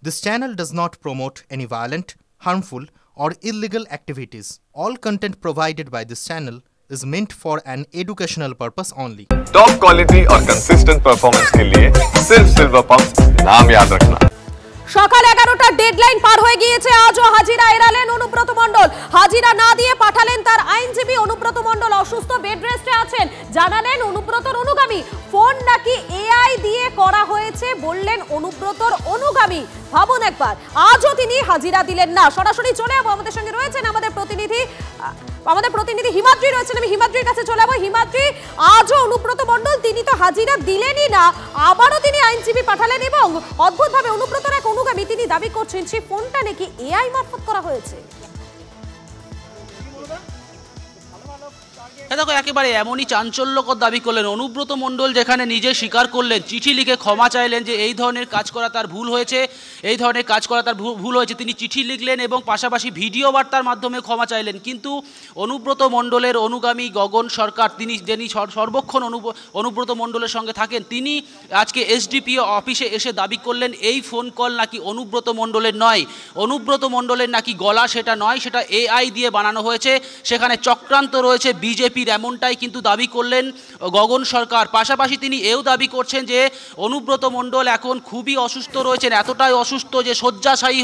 This channel does not promote any violent, harmful, or illegal activities. All content provided by this channel is meant for an educational purpose only. Top quality और consistent performance के लिए सिर्फ silver pumps नाम याद रखना। সকাল 11টার deadline পার হয়ে গিয়েছে, আজও হাজিরা এড়ালেন অনুব্রত মণ্ডল। হাজিরা না দিয়ে পাঠালেন তার আইনজীবী। অনুব্রত মণ্ডল অসুস্থ, বেড রেস্টে আছেন। জানালেন অনুব্রতর অনুগামী। ফোন নাকি এআই দিয়ে করা হয়েছে বললেন অনুব্রতর অনুগামী। ভাবুন একবার, আজও তিনি হাজিরা দিলেন না। সরাসরি চলে যাবো, আমাদের সঙ্গে রয়েছেন আমাদের প্রতিনিধি হিমাদ্রি রয়েছেন। আমি হিমাদ্রির কাছে চলে যাবো। হিমাদ্রি, আজও অনুব্রত মণ্ডল তিনি তো হাজিরা দিলেনই না, আবারও তিনি আইনজীবী পাঠালেন এবং অদ্ভুতভাবে অনুব্রতর এক অনুগামী তিনি দাবি করছেন সেই ফোনটা নাকি এআই মারফত করা হয়েছে। দেখো, একেবারে এমনই চাঞ্চল্যকর দাবি করলেন অনুব্রত মণ্ডল, যেখানে নিজে স্বীকার করলেন, চিঠি লিখে ক্ষমা চাইলেন যে এই ধরনের কাজ করা তার ভুল হয়েছে, তিনি চিঠি লিখলেন এবং পাশাপাশি ভিডিও বার্তার মাধ্যমে ক্ষমা চাইলেন। কিন্তু অনুব্রত মণ্ডলের অনুগামী গগন সরকার, যিনি সর্বক্ষণ অনুব্রত মণ্ডলের সঙ্গে থাকেন, তিনি আজকে এসডিপিও অফিসে এসে দাবি করলেন এই ফোন কল নাকি অনুব্রত মণ্ডলের নয়, অনুব্রত মণ্ডলের নাকি গলা সেটা নয়, সেটা এআই দিয়ে বানানো হয়েছে, সেখানে চক্রান্ত রয়েছে বিজেপি, এমনটাই কিন্তু দাবি করলেন গগন সরকার। পাশাপাশি তিনি এও দাবি করছেন যে অনুব্রত মণ্ডল এখন খুবই অসুস্থ রয়েছেন, এতটাই অসুস্থ যে শয্যাশায়ী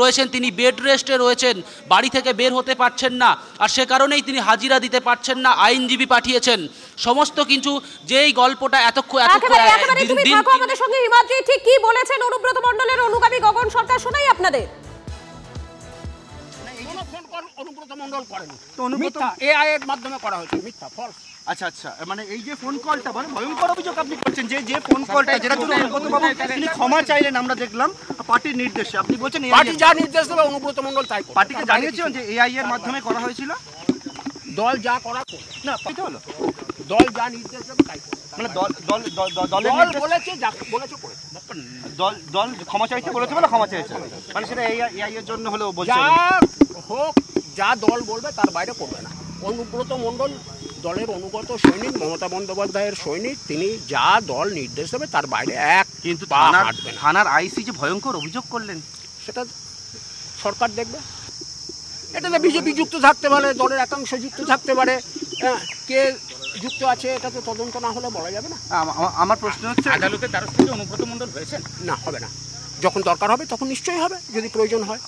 রয়েছেন, তিনি বেড রেস্টে রয়েছেন, বাড়ি থেকে বের হতে পারছেন না, আর সে কারণেই তিনি হাজিরা দিতে পারছেন না, আইনজীবী পাঠিয়েছেন। সমস্ত কিছু যেই গল্পটা আমাদের সঙ্গে হিমাদ্রি ঠিক কি বলেছেন অনুব্রত মণ্ডলের অনুগামী গগন সরকার শোনাই আপনাদের। অনুব্রত মণ্ডল করেনি, মিথ্যা এআই এর মাধ্যমে করা হয়েছে, মিথ্যা ফলস। আচ্ছা, মানে এই যে ফোন কলটা মানে ভয়ঙ্কর অভিযোগ আপনি করছেন, যে ফোন কলটা যেটা জন্য অনুব্রতবাবু তিনি ক্ষমা চাইলেন আমরা দেখলাম পার্টির নির্দেশে, আপনি বলছেন পার্টি যা নির্দেশ দেবে অনুব্রত মণ্ডল তাই করবে। পার্টিকে জানিয়েছেন যে এআই এর মাধ্যমে করা হয়েছিল, দল যা করা না পার্টি হলো, দল যা নির্দেশ দেবে তাই করবে। মানে দলের বলেছে যা বলেছে করে দল ক্ষমা চাইতে বলেছে বলে ক্ষমা চেয়েছে, মানে সেটা এআই এর জন্য হলো বলছে হোক, যা দল বলবে তার বাইরে করবে না। অনুব্রত মণ্ডল দলের অনুগত সৈনিক, মমতা বন্দ্যোপাধ্যায়ের সৈনিক, তিনি যা দল নির্দেশ দেবে তার বাইরে এক কিন্তু থানার আইসি যে ভয়ঙ্কর অভিযোগ করলেন সেটা সরকার দেখবে। এটাতে বিজেপি যুক্ত থাকতে পারে, দলের একাংশ যুক্ত থাকতে পারে, কে যুক্ত আছে এটা তো তদন্ত না হলে বলা যাবে না। আমার প্রশ্ন হচ্ছে আদালতের দ্বারস্থ থেকে অনুব্রত মণ্ডল হয়েছে না, হবে না, যখন দরকার হবে তখন নিশ্চয়ই হবে, যদি প্রয়োজন হয়।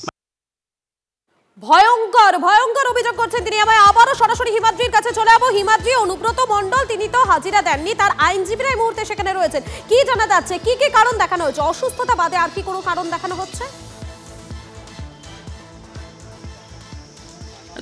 ভয়ঙ্কর অভিযোগ করছেন তিনি। আমি আবারও সরাসরি হিমাদ্রির কাছে চলে যাবো। হিমাদ্রি, অনুব্রত মণ্ডল তিনি তো হাজিরা দেননি, তার আইনজীবীরা এই মুহূর্তে সেখানে রয়েছেন। কি জানা যাচ্ছে, কি কি কারণ দেখানো হচ্ছে? অসুস্থতা বাদে আর কি কোনো কারণ দেখানো হচ্ছে?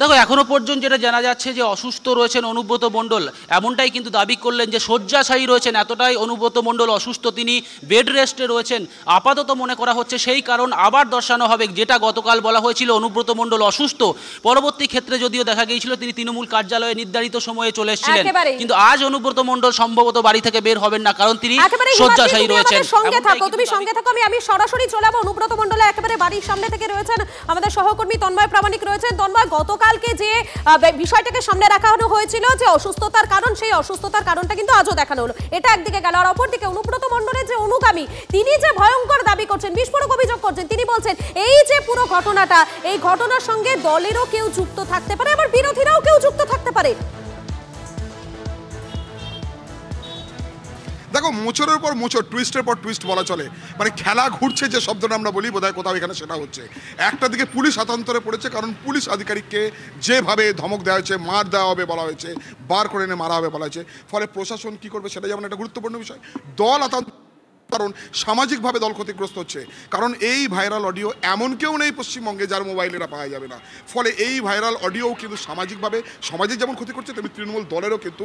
দেখো, এখনো পর্যন্ত যেটা জানা যাচ্ছে যে অসুস্থ রয়েছেন অনুব্রত মণ্ডল, এমনটাই কিন্তু দাবি করলেন যে শয্যাশায়ী রয়েছেন, এতটাই অনুব্রত মণ্ডল অসুস্থ, তিনি বেড রেস্টে রয়েছেন। আপাতত মনে করা হচ্ছে সেই কারণ আবার দর্শানো হবে, যেটা গতকাল বলা হয়েছিল অনুব্রত মণ্ডল অসুস্থ, পরবর্তী ক্ষেত্রে যদিও দেখা গিয়েছিল তিনি তৃণমূল কার্যালয়ে নির্ধারিত সময়ে চলে এসেছিলেন, কিন্তু আজ অনুব্রত মণ্ডল সম্ভবত বাড়ি থেকে বের হবেন না, কারণ তিনি শয্যাশায়ী রয়েছেন। তুমি সঙ্গে থাকো, আমি সরাসরি চলে যাবো। অনুব্রত মণ্ডল একেবারে বাড়ির সামনে থেকে রয়েছেন আমাদের সহকর্মী তন্ময় প্রামাণিক রয়েছেন। তন্ময়, গতকালকে যে বিষয়টাকে সামনে রাখানো হয়েছিল যে অসুস্থতার কারণ, সেই অসুস্থতার কারণটা কিন্তু আজও দেখানো হলো, এটা একদিকে গেল। আর অপরদিকে অনুব্রত মণ্ডলের যে অনুগামী, তিনি যে ভয়ঙ্কর দাবি করছেন, বিস্ফোরক অভিযোগ করছেন, তিনি বলছেন এই যে পুরো ঘটনাটা, এই ঘটনার সঙ্গে দলেরও কেউ যুক্ত থাকতে পারে, আবার বিরোধীরাও কেউ যুক্ত থাকতে পারে। দেখো, মোচরের পর মোচর, টুইস্টের পর টুইস্ট বলা চলে, মানে খেলা ঘুরছে যে শব্দটা আমরা বলি বোধহয় কোথাও এখানে সেটা হচ্ছে। একটা দিকে পুলিশ হাতান্তরে পড়েছে, কারণ পুলিশ আধিকারিককে যেভাবে ধমক দেওয়া হয়েছে, মার দেওয়া হবে বলা হয়েছে, বার করে এনে মারা হবে বলা হয়েছে, ফলে প্রশাসন কি করবে সেটা যেমন একটা গুরুত্বপূর্ণ বিষয়। দল কারণ সামাজিকভাবে দল ক্ষতিগ্রস্ত হচ্ছে, কারণ এই ভাইরাল অডিও এমন কেউ নেই পশ্চিমবঙ্গে যার মোবাইলেরা পাওয়া যাবে না, ফলে এই ভাইরাল অডিও কিন্তু সামাজিকভাবে সমাজের যেমন ক্ষতি করছে, তেমনি তৃণমূল দলেরও কিন্তু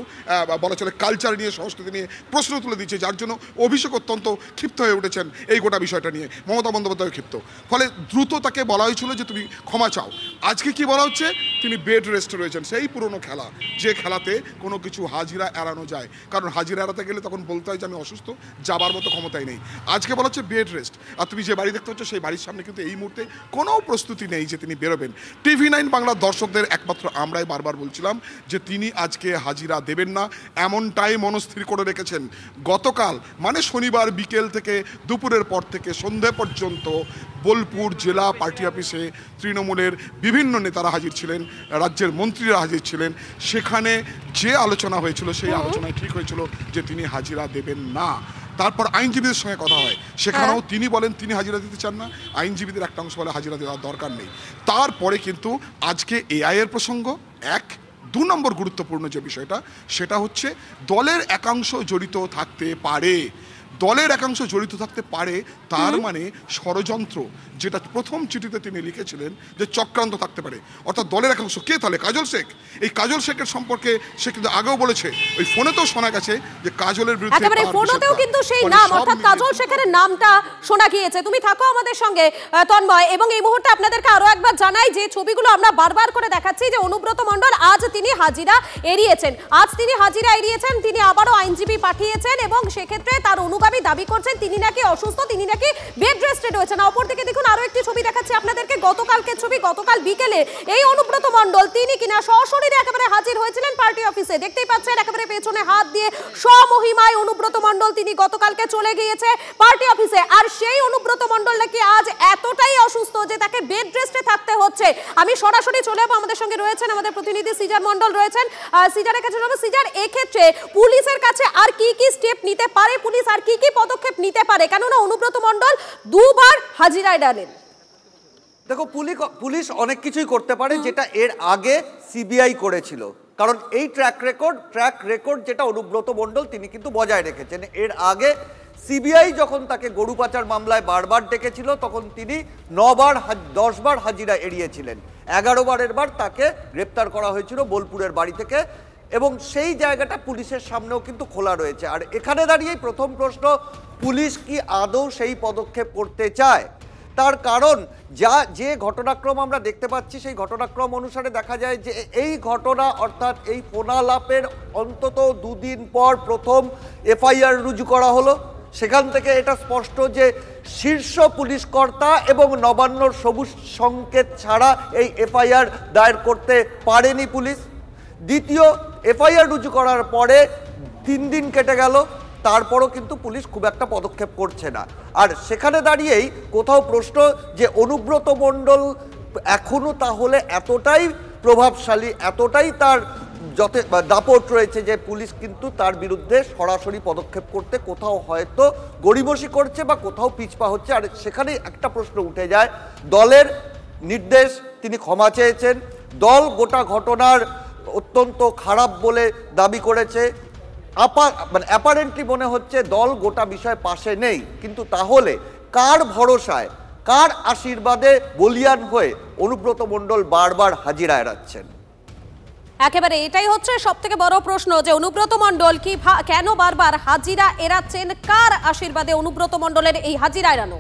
বলা চলে কালচার নিয়ে, সংস্কৃতি নিয়ে প্রশ্ন তুলে দিচ্ছে, যার জন্য অভিষেক অত্যন্ত ক্ষিপ্ত হয়ে উঠেছেন এই গোটা বিষয়টা নিয়ে। মমতা বন্দ্যোপাধ্যায় ক্ষিপ্ত, ফলে দ্রুত তাকে বলা হয়েছিল যে তুমি ক্ষমা চাও। আজকে কি বলা হচ্ছে, তিনি বেড রেস্টে রয়েছেন। সেই পুরনো খেলা, যে খেলাতে কোনো কিছু হাজিরা এড়ানো যায়, কারণ হাজিরা এড়াতে গেলে তখন বলতে হয় যে আমি অসুস্থ, যাবার মতো ক্ষমতা ক্ষমতায় নেই। আজকে বলা হচ্ছে বেড রেস্ট, আর তুমি যে বাড়ি দেখতে পাচ্ছ সেই বাড়ির সামনে কিন্তু এই মুহূর্তে কোনো প্রস্তুতি নেই যে তিনি বেরোবেন। TV9 বাংলার দর্শকদের একমাত্র আমরাই বারবার বলছিলাম যে তিনি আজকে হাজিরা দেবেন না, এমনটাই মনস্থির করে রেখেছেন। গতকাল মানে শনিবার বিকেল থেকে দুপুরের পর থেকে সন্ধে পর্যন্ত বোলপুর জেলা পার্টি অফিসে তৃণমূলের বিভিন্ন নেতারা হাজির ছিলেন, রাজ্যের মন্ত্রীরা হাজির ছিলেন। সেখানে যে আলোচনা হয়েছিল সেই আলোচনায় ঠিক হয়েছিল যে তিনি হাজিরা দেবেন না। তারপর আইনজীবীদের সঙ্গে কথা হয়, সেখানেও তিনি বলেন তিনি হাজিরা দিতে চান না, আইনজীবীদের একটা অংশ বলে হাজিরা দেওয়ার দরকার নেই। তারপরে কিন্তু আজকে AI এর প্রসঙ্গ এক, 2 নম্বর গুরুত্বপূর্ণ যে বিষয়টা সেটা হচ্ছে দলের একাংশ জড়িত থাকতে পারে। দলের একাংশ জড়িত থাকতে পারে তার মানে ষড়যন্ত্র, যেটা প্রথম চিঠিতে তিনি লিখেছিলেন যে চক্রান্ত থাকতে পারে, অর্থাৎ দলের একাংশ। কে তাহলে? কাজল শেখ। এই কাজল শেখের সম্পর্কে সে কিন্তু আগেও বলেছে, ওই ফোনেতেও শোনা গেছে যে কাজলের বিরুদ্ধে একেবারে ফোনেতেও কিন্তু সেই নাম অর্থাৎ কাজল শেখের নামটা শোনা গিয়েছে। তুমি থাকো আমাদের সঙ্গে তন্ময়, এবং এই মুহূর্তে আপনাদেরকে আরো একবার জানাই যে ছবিগুলো আমরা বারবার করে দেখাচ্ছি যে অনুব্রত মণ্ডল আজ তিনি হাজিরা এড়িয়েছেন, তিনি আবারও আইনজীবী পাঠিয়েছেন এবং সেক্ষেত্রে তার অনুগামী দাবি করছেন তিনি নাকি অসুস্থ, তিনি নাকি বেড রেস্টে রয়েছেন। অপরদিকে দেখুন আরো একটি ছবি দেখাচ্ছি আপনাদেরকে, গতকালকে ছবি। গতকাল বিকেলে এই অনুব্রত মণ্ডল তিনি কিনা সশরীরে একেবারে হাজির হয়েছিলেন পার্টি অফিসে। দেখতেই পাচ্ছেন একেবারে পেছনে হাত দিয়ে স্বমহিমায় অনুব্রত মণ্ডল তিনি গতকালকে চলে গিয়েছে পার্টি অফিসে। আর সেই অনুব্রত মণ্ডল নাকি আজ এতটাই অসুস্থ যে তাকে বেড রেস্টে থাকতে হচ্ছে। আমি সরাসরি চলে যাবো, আমাদের সঙ্গে রয়েছেন আমাদের প্রতিনিধি সিজার মণ্ডল রয়েছেন। সিজারের কাছে যাবো। সিজার, এক্ষেত্রে পুলিশের কাছে আর কি কি স্টেপ নিতে পারে, পুলিশ আর কি কি পদক্ষেপ নিতে পারে, কেননা অনুব্রত মণ্ডল 2 বার হাজিরায় ডালেন? দেখো, পুলিশ অনেক কিছুই করতে পারে যেটা এর আগে সিবিআই করেছিল, কারণ এই ট্র্যাক রেকর্ড যেটা অনুব্রত মণ্ডল তিনি কিন্তু বজায় রেখেছেন। এর আগে সিবিআই যখন তাকে গরু পাচার মামলায় বারবার ডেকেছিল তখন তিনি 10 বার হাজিরা এড়িয়েছিলেন। 11 বারের বার তাকে গ্রেপ্তার করা হয়েছিল বোলপুরের বাড়ি থেকে, এবং সেই জায়গাটা পুলিশের সামনেও কিন্তু খোলা রয়েছে। আর এখানে দাঁড়িয়েই প্রথম প্রশ্ন, পুলিশ কি আদৌ সেই পদক্ষেপ করতে চায়? তার কারণ যে ঘটনাক্রম আমরা দেখতে পাচ্ছি সেই ঘটনাক্রম অনুসারে দেখা যায় যে এই ঘটনা অর্থাৎ এই ফোনালাপের অন্তত 2 দিন পর প্রথম FIR রুজু করা হলো। সেখান থেকে এটা স্পষ্ট যে শীর্ষ পুলিশ কর্তা এবং নবান্নর সবুজ সংকেত ছাড়া এই FIR দায়ের করতে পারেনি পুলিশ। দ্বিতীয়, FIR রুজু করার পরে 3 দিন কেটে গেল, তারপরও কিন্তু পুলিশ খুব একটা পদক্ষেপ করছে না। আর সেখানে দাঁড়িয়েই কোথাও প্রশ্ন যে অনুব্রত মণ্ডল এখনো তাহলে এতটাই প্রভাবশালী, এতটাই তার দাপট রয়েছে যে পুলিশ কিন্তু তার বিরুদ্ধে সরাসরি পদক্ষেপ করতে কোথাও হয়তো গড়িমসি করছে বা কোথাও পিছপা হচ্ছে। আর সেখানে একটা প্রশ্ন উঠে যায়, দলের নির্দেশ, তিনি ক্ষমা চেয়েছেন, দল গোটা ঘটনার অত্যন্ত খারাপ বলে দাবি করেছে, অ্যাপারেন্টলি মনে হচ্ছে দল গোটা বিষয় পাশে নেই। কিন্তু তাহলে কার ভরসায়, কার আশীর্বাদে বলিয়ান হয়ে অনুব্রত মণ্ডল বারবার হাজিরা এড়াচ্ছেন? একেবারে এটাই হচ্ছে সবথেকে বড় প্রশ্ন যে অনুব্রত মণ্ডল কেন বারবার হাজিরা এড়াচ্ছেন, কার আশীর্বাদে অনুব্রত মণ্ডলের এই হাজিরা এড়ানো?